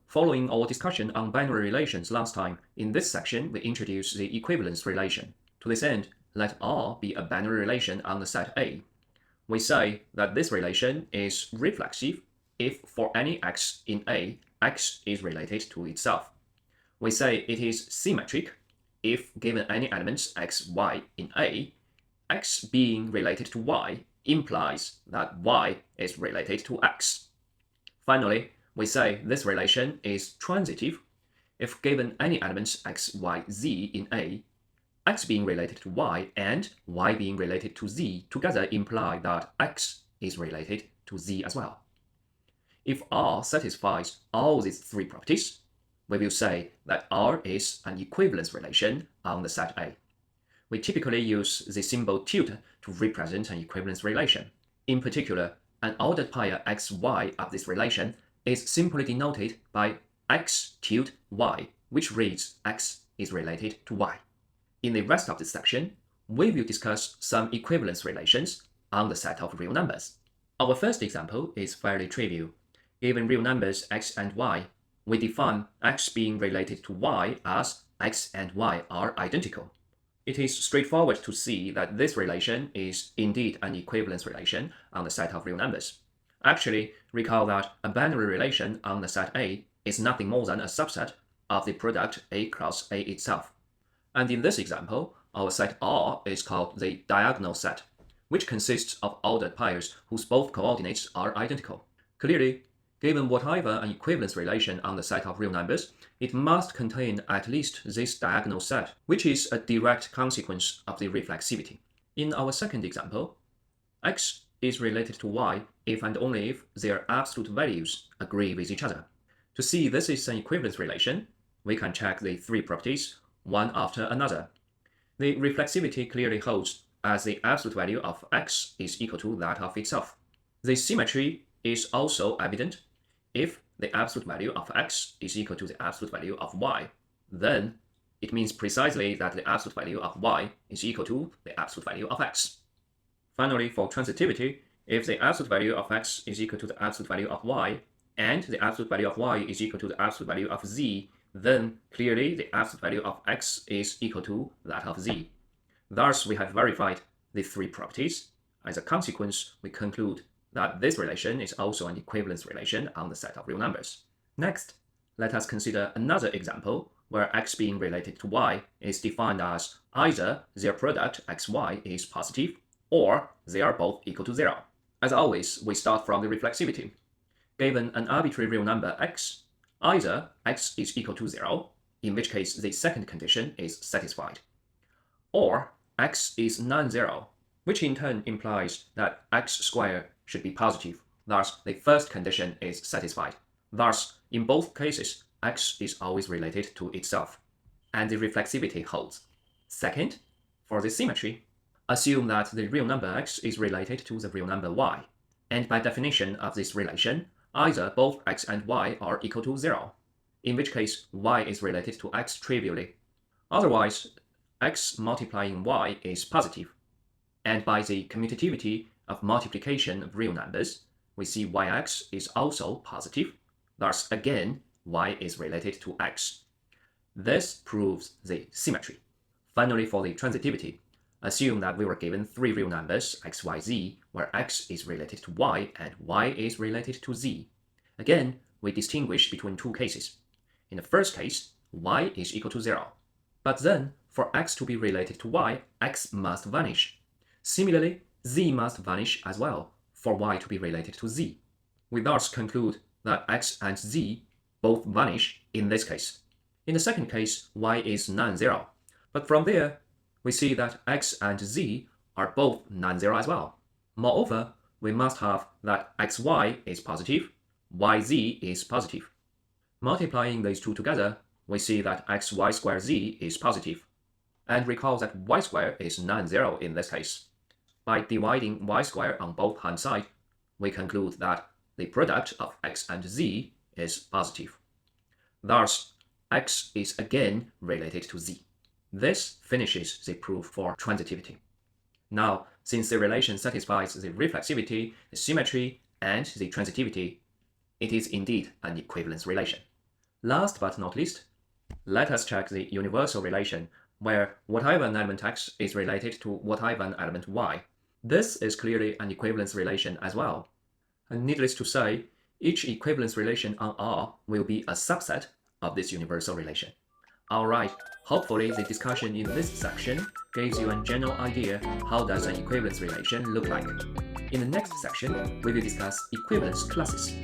Following our discussion on binary relations last time, in this section we introduce the equivalence relation. To this end, let R be a binary relation on the set A. We say that this relation is reflexive if for any x in A, x is related to itself. We say it is symmetric if given any elements x, y in A, x being related to y implies that y is related to x. Finally, we say this relation is transitive if given any elements x, y, z in A, x being related to y and y being related to z together imply that x is related to z as well. If R satisfies all these three properties, we will say that R is an equivalence relation on the set A. We typically use the symbol tilde to represent an equivalence relation. In particular, an ordered pair xy of this relation is simply denoted by x tilde y, which reads x is related to y. In the rest of this section, we will discuss some equivalence relations on the set of real numbers. Our first example is fairly trivial. Given real numbers x and y, we define x being related to y as x and y are identical. It is straightforward to see that this relation is indeed an equivalence relation on the set of real numbers. Actually, recall that a binary relation on the set A is nothing more than a subset of the product A cross A itself. And in this example, our set R is called the diagonal set, which consists of ordered pairs whose both coordinates are identical. Clearly, given whatever an equivalence relation on the set of real numbers, it must contain at least this diagonal set, which is a direct consequence of the reflexivity. In our second example, x is related to y if and only if their absolute values agree with each other. To see this is an equivalence relation, we can check the three properties one after another. The reflexivity clearly holds as the absolute value of x is equal to that of itself. The symmetry is also evident if the absolute value of x is equal to the absolute value of y. Then it means precisely that the absolute value of y is equal to the absolute value of x. Finally, for transitivity, if the absolute value of x is equal to the absolute value of y, and the absolute value of y is equal to the absolute value of z, then clearly the absolute value of x is equal to that of z. Thus, we have verified the three properties. As a consequence, we conclude that this relation is also an equivalence relation on the set of real numbers. Next, let us consider another example where x being related to y is defined as either their product xy is positive or they are both equal to 0. As always, we start from the reflexivity. Given an arbitrary real number x, either x is equal to 0, in which case the second condition is satisfied, or x is non-zero, which in turn implies that x squared should be positive. Thus, the first condition is satisfied. Thus, in both cases, x is always related to itself, and the reflexivity holds. Second, for the symmetry, assume that the real number x is related to the real number y, and by definition of this relation, either both x and y are equal to 0, in which case y is related to x trivially. Otherwise, x multiplying y is positive, and by the commutativity of multiplication of real numbers, we see yx is also positive. Thus, again, y is related to x. This proves the symmetry. Finally, for the transitivity, assume that we were given three real numbers x, y, z, where x is related to y and y is related to z. Again, we distinguish between two cases. In the first case, y is equal to 0. But then, for x to be related to y, x must vanish. Similarly, z must vanish as well for y to be related to z. We thus conclude that x and z both vanish in this case. In the second case, y is non-zero. But from there, we see that x and z are both non-zero as well. Moreover, we must have that xy is positive, yz is positive. Multiplying these two together, we see that xy squared z is positive. And recall that y squared is non-zero in this case. By dividing y squared on both hand sides, we conclude that the product of x and z is positive. Thus, x is again related to z. This finishes the proof for transitivity. Now, since the relation satisfies the reflexivity, the symmetry, and the transitivity, it is indeed an equivalence relation. Last but not least, let us check the universal relation, where whatever an element x is related to whatever an element y. This is clearly an equivalence relation as well. And needless to say, each equivalence relation on R will be a subset of this universal relation. Alright, hopefully the discussion in this section gives you a general idea how does an equivalence relation look like. In the next section, we will discuss equivalence classes.